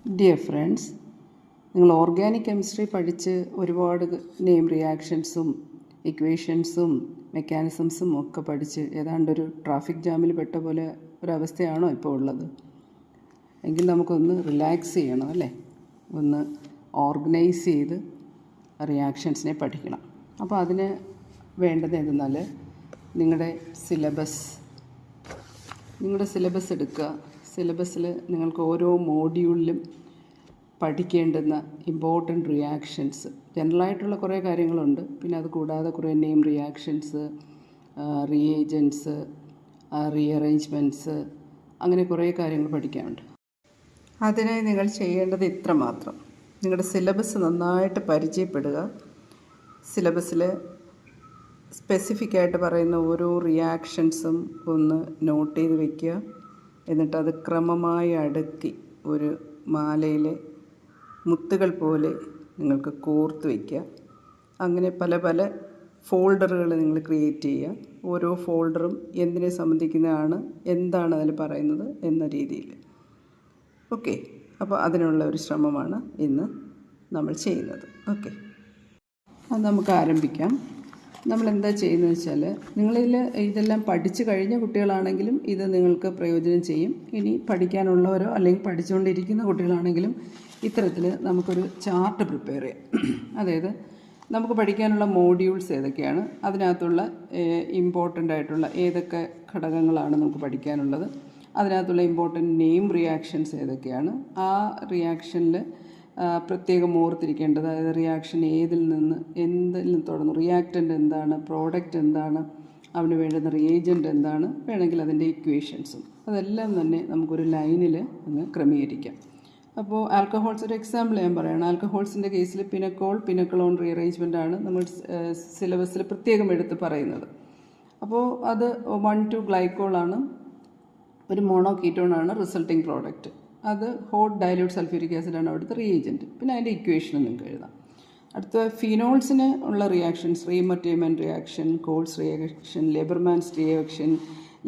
Dear friends, നിങ്ങൾ organic chemistry പഠിച്ച് ഒരുപാട് നെയിം റിയാക്ഷൻസും ഇക്വേഷൻസും മെക്കാനിസംസും ഒക്കെ പഠിച്ച് ഏതാണ്ടൊരു ട്രാഫിക് ജാമിൽ പെട്ട പോലെ ഒരവസ്ഥയാണോ ഇപ്പോൾ ഉള്ളത്? എങ്കിൽ നമുക്കൊന്ന് റിലാക്സ് ചെയ്യണം അല്ലേ? ഒന്ന് ഓർഗനൈസ് ചെയ്ത് റിയാക്ഷൻസിനെ പഠിക്കണം. അപ്പോൾ അതിന് വേണ്ടത് എന്തെന്നാൽ നിങ്ങളുടെ സിലബസ് എടുക്കുക. സിലബസിൽ നിങ്ങൾക്ക് ഓരോ മോഡ്യൂളിലും പഠിക്കേണ്ടുന്ന ഇമ്പോർട്ടൻ്റ് റിയാക്ഷൻസ്, ജനറലായിട്ടുള്ള കുറേ കാര്യങ്ങളുണ്ട്. പിന്നെ അത് കൂടാതെ കുറേ നെയിം റിയാക്ഷൻസ്, റിയേജൻസ്, റീഅറേഞ്ച്മെൻറ്റ്സ്, അങ്ങനെ കുറേ കാര്യങ്ങൾ പഠിക്കാനുണ്ട്. അതിനായി നിങ്ങൾ ചെയ്യേണ്ടത് ഇത്ര മാത്രം: നിങ്ങളുടെ സിലബസ് നന്നായിട്ട് പരിചയപ്പെടുക. സിലബസിൽ സ്പെസിഫിക്കായിട്ട് പറയുന്ന ഓരോ റിയാക്ഷൻസും ഒന്ന് നോട്ട് ചെയ്ത് വയ്ക്കുക. എന്നിട്ടത് ക്രമമായി അടുക്കി ഒരു മാലയിലെ മുത്തുകൾ പോലെ നിങ്ങൾക്ക് കോർത്ത് വയ്ക്കുക. അങ്ങനെ പല പല ഫോൾഡറുകൾ നിങ്ങൾ ക്രിയേറ്റ് ചെയ്യുക. ഓരോ ഫോൾഡറും എന്തിനെ സംബന്ധിക്കുന്നതാണ്, എന്താണ് അതിൽ പറയുന്നത് എന്ന രീതിയിൽ. ഓക്കെ, അപ്പോൾ അതിനുള്ള ഒരു ശ്രമമാണ് ഇന്ന് നമ്മൾ ചെയ്യുന്നത്. ഓക്കെ, അത് നമുക്ക് ആരംഭിക്കാം. നമ്മളെന്താ ചെയ്യുന്നത് വെച്ചാൽ, നിങ്ങളിൽ ഇതെല്ലാം പഠിച്ചു കഴിഞ്ഞ കുട്ടികളാണെങ്കിലും ഇത് നിങ്ങൾക്ക് പ്രയോജനം ചെയ്യും. ഇനി പഠിക്കാനുള്ളവരോ അല്ലെങ്കിൽ പഠിച്ചുകൊണ്ടിരിക്കുന്ന കുട്ടികളാണെങ്കിലും ഇത്തരത്തിൽ നമുക്കൊരു ചാർട്ട് പ്രിപ്പയർ ചെയ്യാം. അതായത് നമുക്ക് പഠിക്കാനുള്ള മോഡ്യൂൾസ് ഏതൊക്കെയാണ്, അതിനകത്തുള്ള ഇമ്പോർട്ടൻ്റ് ആയിട്ടുള്ള ഏതൊക്കെ ഘടകങ്ങളാണ് നമുക്ക് പഠിക്കാനുള്ളത്, അതിനകത്തുള്ള ഇമ്പോർട്ടൻ്റ് നെയിം റിയാക്ഷൻസ് ഏതൊക്കെയാണ്, ആ റിയാക്ഷനിൽ പ്രത്യേകം ഓർത്തിരിക്കേണ്ടത്, അതായത് റിയാക്ഷൻ ഏതിൽ നിന്ന് എന്തിൽ തുടങ്ങും, റിയാക്റ്റൻ്റ് എന്താണ്, പ്രോഡക്റ്റ് എന്താണ്, അതിന് വേണ്ടുന്ന റിയേജൻ്റ് എന്താണ്, വേണമെങ്കിൽ അതിൻ്റെ ഇക്വേഷൻസും, അതെല്ലാം തന്നെ നമുക്കൊരു ലൈനിൽ അങ്ങ് ക്രമീകരിക്കാം. അപ്പോൾ ആൽക്കഹോൾസ് ഒരു എക്സാമ്പിൾ ഞാൻ പറയുകയാണ്. ആൽക്കഹോൾസിൻ്റെ കേസിൽ പിനക്കോൾ റീഅറേഞ്ച്മെൻ്റ് ആണ് നമ്മൾ സിലബസിൽ പ്രത്യേകം എടുത്ത് പറയുന്നത്. അപ്പോൾ അത് 1,2 ഗ്ലൈക്കോളാണ്, ഒരു മോണോകീറ്റോണാണ് റിസൾട്ടിങ് പ്രോഡക്റ്റ്. അത് ഹോട്ട് ഡയല്യൂട്ട് സൾഫ്യൂരിക് ആസിഡാണ് അവിടുത്തെ റിയേജൻറ്റ്. പിന്നെ അതിൻ്റെ ഇക്വേഷനും നിങ്ങൾക്ക് എഴുതാം. അടുത്ത ഫിനോൾസിന് ഉള്ള reactions: Reimer Tiemann reaction, Kolbe's reaction, Liebermann's reaction,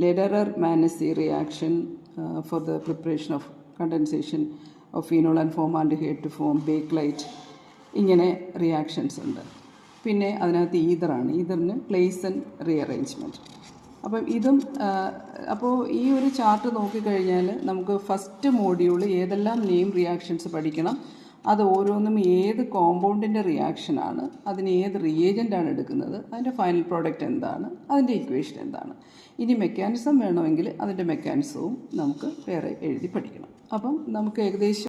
Lederer Manasse reaction for the preparation of condensation of phenol and formaldehyde to form bakelite. ഇങ്ങനെ റിയാക്ഷൻസ് ഉണ്ട്. പിന്നെ അതിനകത്ത് ഈതറിന് പ്ലേസൻ റീഅറേഞ്ച്മെൻറ്റ്. അപ്പം അപ്പോൾ ഈ ഒരു ചാർട്ട് നോക്കിക്കഴിഞ്ഞാൽ നമുക്ക് ഫസ്റ്റ് മോഡ്യൂൾ ഏതെല്ലാം നെയിം റിയാക്ഷൻസ് പഠിക്കണം, അത് ഓരോന്നും ഏത് കോമ്പൗണ്ടിൻ്റെ റിയാക്ഷനാണ്, അതിന് ഏത് റിയേജൻ്റാണ് എടുക്കുന്നത്, അതിൻ്റെ ഫൈനൽ പ്രോഡക്റ്റ് എന്താണ്, അതിൻ്റെ ഇക്വേഷൻ എന്താണ്. ഇനി മെക്കാനിസം വേണമെങ്കിൽ അതിൻ്റെ മെക്കാനിസവും നമുക്ക് വേറെ എഴുതി പഠിക്കണം. അപ്പം നമുക്ക് ഏകദേശം